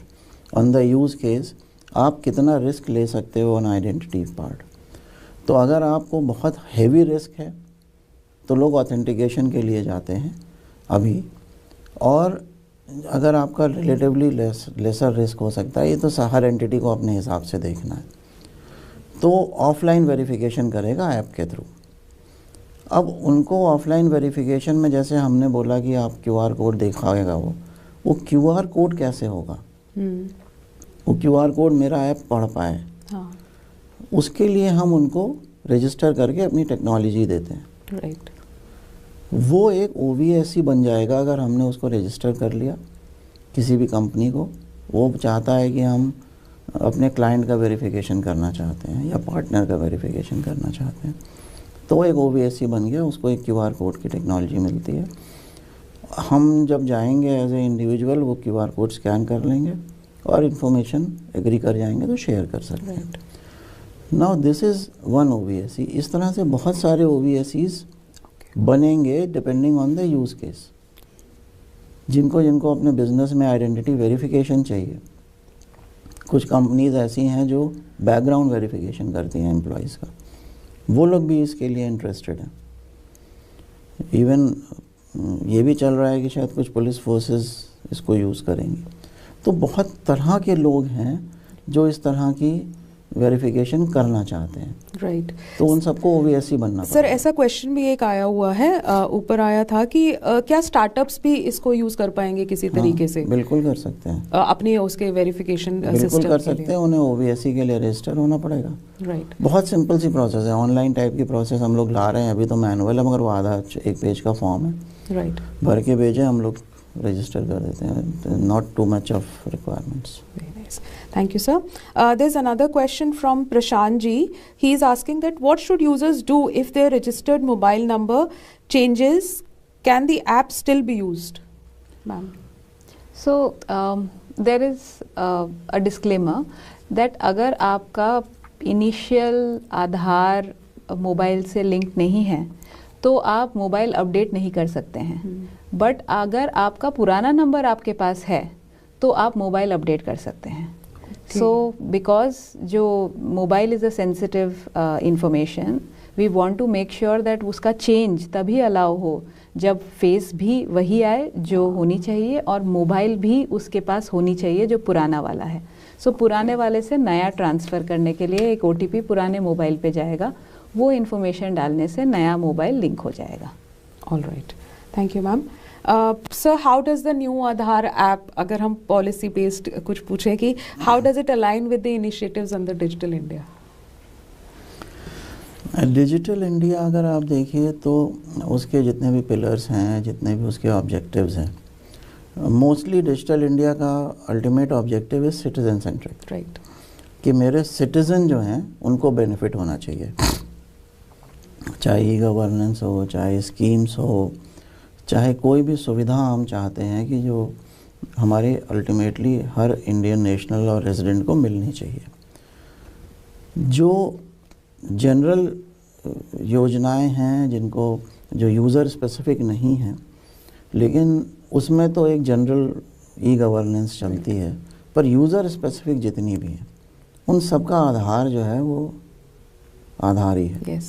ऑन द यूज़ केस आप कितना रिस्क ले सकते हो ऑन आइडेंटिटी पार्ट। तो अगर आपको बहुत हैवी रिस्क है तो लोग ऑथेंटिकेशन के लिए जाते हैं अभी, और अगर आपका रिलेटिवली लेसर रिस्क हो सकता है, ये तो हर एंटिटी को अपने हिसाब से देखना है, तो ऑफलाइन वेरिफिकेशन करेगा ऐप के थ्रू। अब उनको ऑफलाइन वेरिफिकेशन में जैसे हमने बोला कि आप QR कोड दिखाएगा, वो QR कोड कैसे होगा? वो QR कोड मेरा ऐप पढ़ पाए, उसके लिए हम उनको रजिस्टर करके अपनी टेक्नोलॉजी देते हैं। राइट। वो एक OVSE बन जाएगा अगर हमने उसको रजिस्टर कर लिया। किसी भी कंपनी को वो चाहता है कि हम अपने क्लाइंट का वेरिफिकेशन करना चाहते हैं या पार्टनर का वेरिफिकेशन करना चाहते हैं, तो वो एक OVSE बन गया, उसको एक QR कोड की टेक्नोलॉजी मिलती है। हम जब जाएंगे एज ए इंडिविजुअल, वो QR कोड स्कैन कर लेंगे और इन्फॉर्मेशन एग्री कर जाएंगे तो शेयर कर सकते हैं। Now this is one OVSE। इस तरह से बहुत सारे OVSEs बनेंगे depending on the use case. जिनको अपने बिजनेस में आइडेंटिटी वेरिफिकेशन चाहिए, कुछ कंपनीज ऐसी हैं जो बैकग्राउंड वेरिफिकेशन करती हैं एम्प्लॉयज़ का, वो लोग भी इसके लिए इंटरेस्टेड हैं। इवन ये भी चल रहा है कि शायद कुछ पुलिस फोर्सेस इसको यूज़ करेंगी। तो बहुत तरह के लोग हैं जो इस तरह की वेरिफिकेशन करना चाहते हैं, राइट। तो उन सबको OVSC बनना सर ऐसा क्वेश्चन भी एक आया हुआ है, ऊपर आया था कि क्या स्टार्टअप्स भी इसको यूज कर पाएंगे किसी तरीके से? बिल्कुल कर सकते हैं, अपने उसके वेरिफिकेशन बिल्कुल कर सकते हैं। उन्हें OVSC के लिए रजिस्टर होना पड़ेगा। राइट। बहुत सिंपल सी प्रोसेस है, ऑनलाइन टाइप की प्रोसेस हम लोग ला रहे हैं, अभी तो मैनुअल है, मगर वो आधा 1 पेज का फॉर्म है, राइट, भर के भेजे हम लोग रजिस्टर कर देते हैं, not too much of requirements. Thank you, sir. There's another question from Prashant ji. He is asking that what should users do if their registered mobile number changes? Can the app still be used, ma'am? So there is a disclaimer that अगर आपका initial आधार mobile से link नहीं है तो आप mobile update नहीं कर सकते हैं, बट अगर आपका पुराना नंबर आपके पास है तो आप मोबाइल अपडेट कर सकते हैं। सो बिकॉज जो mobile is a sensitive information, we want to make sure that उसका चेंज तभी अलाउ हो जब फेस भी वही आए जो होनी चाहिए और मोबाइल भी उसके पास होनी चाहिए जो पुराना वाला है। सो पुराने वाले से नया ट्रांसफ़र करने के लिए एक OTP पुराने मोबाइल पे जाएगा, वो इन्फॉर्मेशन डालने से नया मोबाइल लिंक हो जाएगा। All right, thank you ma'am. Sir how does the new Aadhaar app, अगर हम पॉलिसी बेस्ड कुछ पूछें कि how does it align with the initiatives under digital India? Digital India अगर आप देखिए तो उसके जितने भी पिलर्स हैं, जितने भी उसके ऑब्जेक्टिव्स हैं, मोस्टली डिजिटल इंडिया का ultimate objective is citizen centric, right, कि मेरे सिटीजन जो हैं उनको बेनिफिट होना चाहिए, चाहे ई गवर्नेंस हो, चाहे स्कीम्स हो, चाहे कोई भी सुविधा हम चाहते हैं कि जो हमारे अल्टीमेटली हर इंडियन नेशनल और रेजिडेंट को मिलनी चाहिए। जो जनरल योजनाएं हैं जिनको जो यूज़र स्पेसिफिक नहीं हैं, लेकिन उसमें तो एक जनरल ई गवर्नेंस चलती है, पर यूज़र स्पेसिफिक जितनी भी हैं उन सबका आधार जो है वो आधार ही है। yes.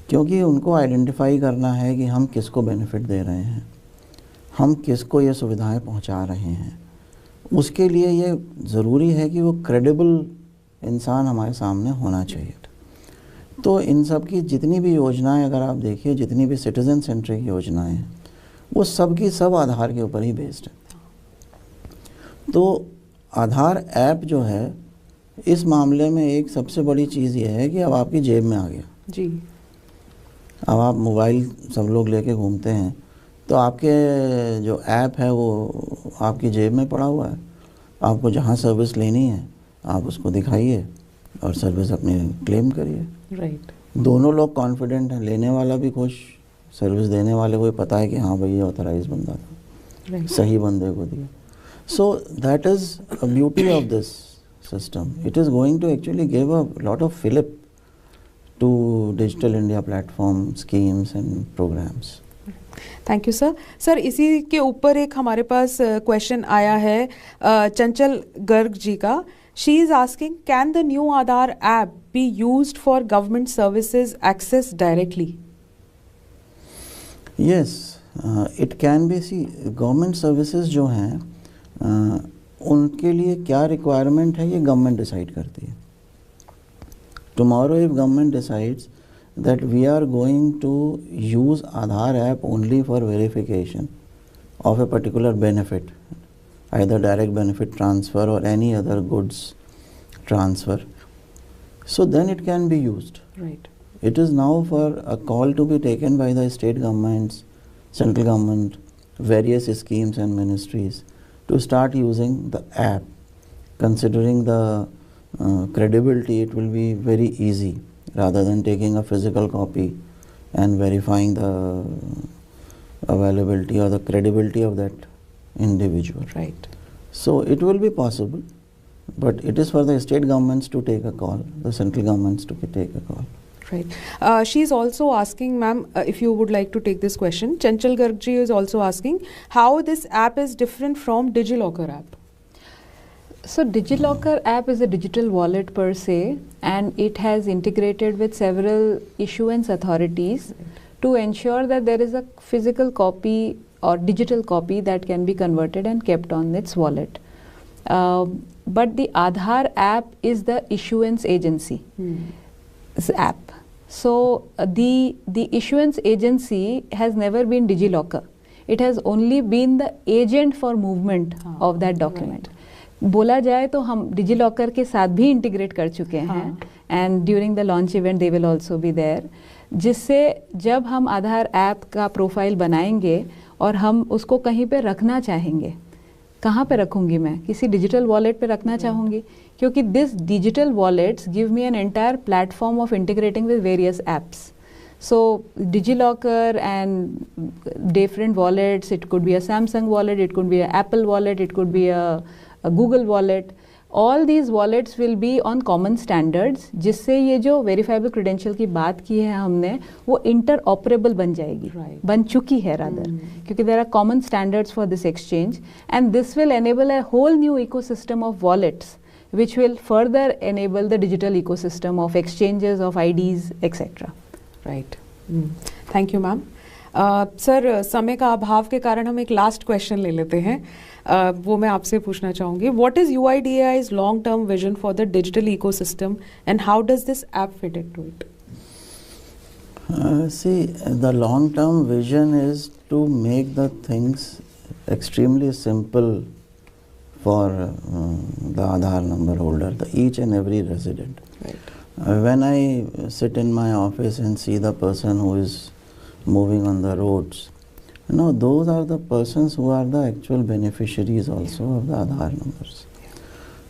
क्योंकि उनको आइडेंटिफाई करना है कि हम किसको बेनिफिट दे रहे हैं, हम किसको ये सुविधाएं पहुंचा रहे हैं। उसके लिए ये ज़रूरी है कि वो क्रेडिबल इंसान हमारे सामने होना चाहिए। तो इन सब की जितनी भी योजनाएं अगर आप देखिए, जितनी भी सिटीज़न सेंट्रिक योजनाएं हैं, वो सब की सब आधार के ऊपर ही बेस्ड है। तो आधार ऐप जो है इस मामले में एक सबसे बड़ी चीज़ ये है कि अब आपकी जेब में आ गया जी। अब आप मोबाइल सब लोग लेके घूमते हैं, तो आपके जो ऐप है वो आपकी जेब में पड़ा हुआ है। आपको जहाँ सर्विस लेनी है आप उसको दिखाइए और सर्विस अपनी क्लेम करिए। राइट, दोनों लोग कॉन्फिडेंट हैं, लेने वाला भी खुश, सर्विस देने वाले को भी पता है कि हाँ भाई ये ऑथराइज बंदा था, राइट, सही बंदे को दिया। So that is a beauty of this system. It is going to actually give a lot of fillip to Digital India platform schemes and programs. Thank you sir. Sir इसी के ऊपर एक हमारे पास क्वेश्चन आया है चंचल गर्ग जी का। She is asking, can the new Aadhaar app be used for government services access directly? Yes, it can be. See, government services जो हैं उनके लिए क्या रिक्वायरमेंट है ये गवर्नमेंट डिसाइड करती है। Tomorrow if government decides that we are going to use Aadhaar app only for verification of a particular benefit, either direct benefit transfer और any other goods transfer, so then it can be used. Right, It is now for a call to be taken by the state governments, central government, various schemes and ministries to start using the app. Considering the credibility, it will be very easy rather than taking a physical copy and verifying the availability or the credibility of that individual. right. So it will be possible, but it is for the state governments to take a call, the central governments to take a call. Right. She is also asking, ma'am, if you would like to take this question. Chanchal Garg ji is also asking how this app is different from DigiLocker app. So DigiLocker app is a digital wallet per se, and it has integrated with several issuance authorities to ensure that there is a physical copy or digital copy that can be converted and kept on its wallet. but the Aadhaar app is the issuance agency app. So the issuance agency has never been DigiLocker. It has only been the agent for movement of that document. बोला जाए तो हम DigiLocker के साथ भी integrate कर चुके हैं, and during the launch event they will also be there, जिससे जब हम आधार ऐप का प्रोफाइल बनाएंगे और हम उसको कहीं पे रखना चाहेंगे, कहाँ पे रखूँगी मैं, किसी डिजिटल वॉलेट पे रखना चाहूँगी, क्योंकि this digital wallets give me an entire platform of integrating with various apps. So DigiLocker and different wallets, it could be a Samsung wallet, it could be an Apple wallet, it could be a Google wallet. All these wallets will be on common standards, जिससे ये जो verifiable credential की बात की है हमने, वो interoperable बन जाएगी, बन चुकी है rather, क्योंकि there are common standards for this exchange, and this will enable a whole new ecosystem of wallets, which will further enable the digital ecosystem of exchanges, of IDs, etc. Right, thank you ma'am. Sir, समय का अभाव के कारण हम एक last question ले लेते हैं. वो मैं आपसे पूछना चाहूँगी, what is UIDAI's long term vision for the digital ecosystem and how does this app fit into it? See, the long term vision is to make the things extremely simple for the Aadhaar number holder, each and every resident. Right. When I sit in my office and see the person who is moving on the roads, those are the persons who are the actual beneficiaries also of the Aadhaar numbers.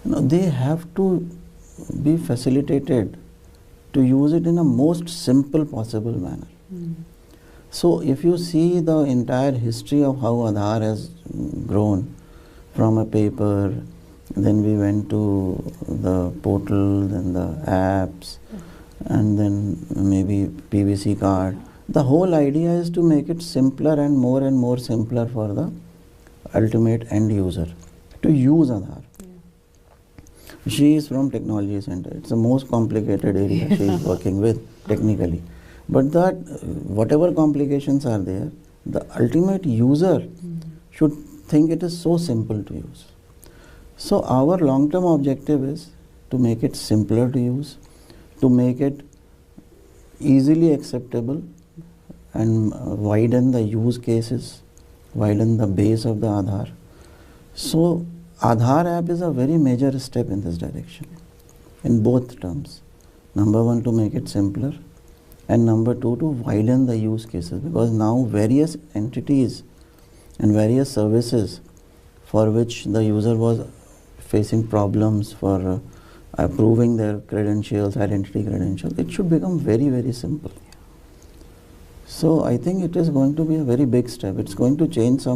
They have to be facilitated to use it in a most simple possible manner. So if you see the entire history of how Aadhaar has grown from a paper, then we went to the portal, then the apps, and then maybe PVC card. The whole idea is to make it simpler and more simpler for the ultimate end user to use Aadhaar. She is from Technology Center. It's the most complicated area she is working with technically. But that whatever complications are there, the ultimate user should think it is so simple to use. So our long-term objective is to make it simpler to use, to make it easily acceptable, and widen the use cases, widen the base of the Aadhaar. So Aadhaar app is a very major step in this direction, in both terms. Number one, to make it simpler, and number two, to widen the use cases, because now various entities and various services for which the user was facing problems for approving their credentials, identity credentials, it should become very simple. So I think it is going to be a very big step. It's going to change a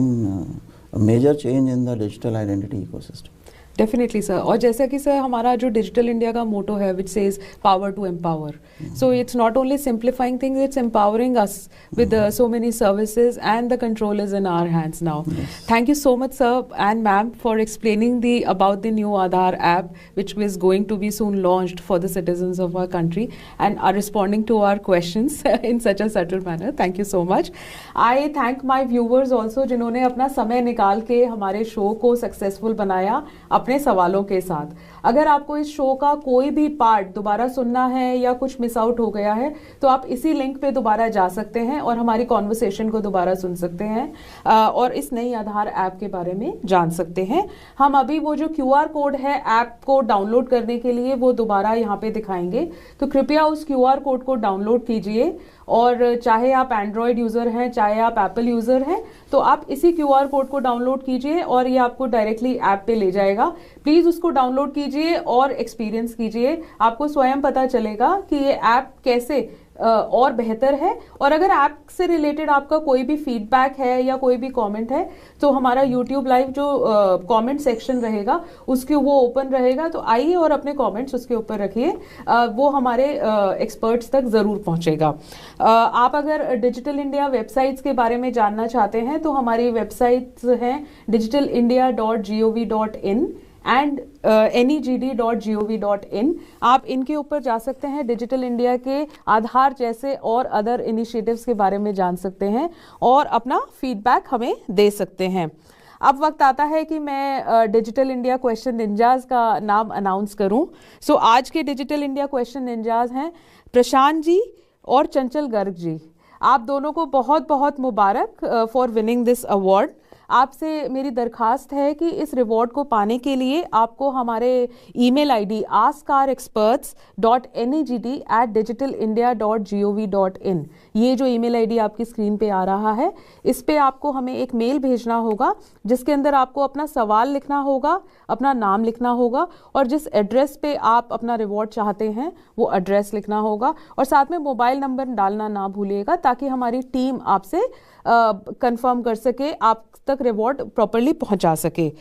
major change in the digital identity ecosystem. Definitely sir. और जैसा कि sir हमारा जो digital India का motto है which says power to empower, so it's not only simplifying things, it's empowering us with so many services and the control is in our hands now. Thank you so much sir and ma'am for explaining the about the new Aadhaar app which is going to be soon launched for the citizens of our country and are responding to our questions in such a subtle manner. Thank you so much. I thank my viewers also जिन्होंने अपना समय निकाल के हमारे show को successful बनाया अपने सवालों के साथ. अगर आपको इस शो का कोई भी पार्ट दोबारा सुनना है या कुछ मिस आउट हो गया है तो आप इसी लिंक पे दोबारा जा सकते हैं और हमारी कॉन्वर्सेशन को दोबारा सुन सकते हैं और इस नई आधार ऐप के बारे में जान सकते हैं. हम अभी वो जो QR कोड है ऐप को डाउनलोड करने के लिए वो दोबारा यहाँ पे दिखाएंगे, तो कृपया उस QR कोड को डाउनलोड कीजिए. और चाहे आप एंड्रॉयड यूज़र हैं चाहे आप एप्पल यूज़र हैं तो आप इसी QR कोड को डाउनलोड कीजिए और ये आपको डायरेक्टली ऐप पे ले जाएगा. प्लीज़ उसको डाउनलोड कीजिए और एक्सपीरियंस कीजिए. आपको स्वयं पता चलेगा कि ये ऐप कैसे और बेहतर है. और अगर ऐप से रिलेटेड आपका कोई भी फीडबैक है या कोई भी कमेंट है तो हमारा YouTube लाइव जो कमेंट सेक्शन रहेगा उसके वो ओपन रहेगा, तो आइए और अपने कमेंट्स उसके ऊपर रखिए, वो हमारे एक्सपर्ट्स तक ज़रूर पहुंचेगा. आप अगर डिजिटल इंडिया वेबसाइट्स के बारे में जानना चाहते हैं तो हमारी वेबसाइट्स हैं digitalindia.gov.in एंड negd.gov.in. आप इनके ऊपर जा सकते हैं, डिजिटल इंडिया के आधार जैसे और अदर इनिशिएटिव्स के बारे में जान सकते हैं और अपना फीडबैक हमें दे सकते हैं. अब वक्त आता है कि मैं डिजिटल इंडिया क्वेश्चन निंजाज का नाम अनाउंस करूं। सो आज के डिजिटल इंडिया क्वेश्चन निंजाज हैं प्रशांत जी और चंचल गर्ग जी। आप दोनों को बहुत बहुत मुबारक फॉर विनिंग दिस अवार्ड। आपसे मेरी दरखास्त है कि इस रिवॉर्ड को पाने के लिए आपको हमारे ईमेल आईडी askourexperts.negd@digitalindia.gov.in, ये जो ईमेल आईडी आपकी स्क्रीन पे आ रहा है, इस पे आपको हमें एक मेल भेजना होगा जिसके अंदर आपको अपना सवाल लिखना होगा, अपना नाम लिखना होगा और जिस एड्रेस पे आप अपना रिवॉर्ड चाहते हैं वो एड्रेस लिखना होगा और साथ में मोबाइल नंबर डालना ना भूलिएगा ताकि हमारी टीम आपसे कंफर्म कर सके, आप तक रिवॉर्ड प्रॉपर्ली पहुंचा सके।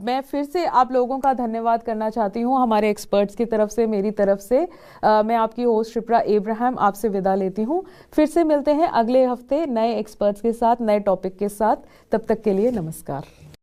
मैं फिर से आप लोगों का धन्यवाद करना चाहती हूं हमारे एक्सपर्ट्स की तरफ से, मेरी तरफ से। मैं आपकी होस्ट शिप्रा इब्राहिम आपसे विदा लेती हूं। फिर से मिलते हैं अगले हफ्ते नए एक्सपर्ट्स के साथ, नए टॉपिक के साथ। तब तक के लिए नमस्कार।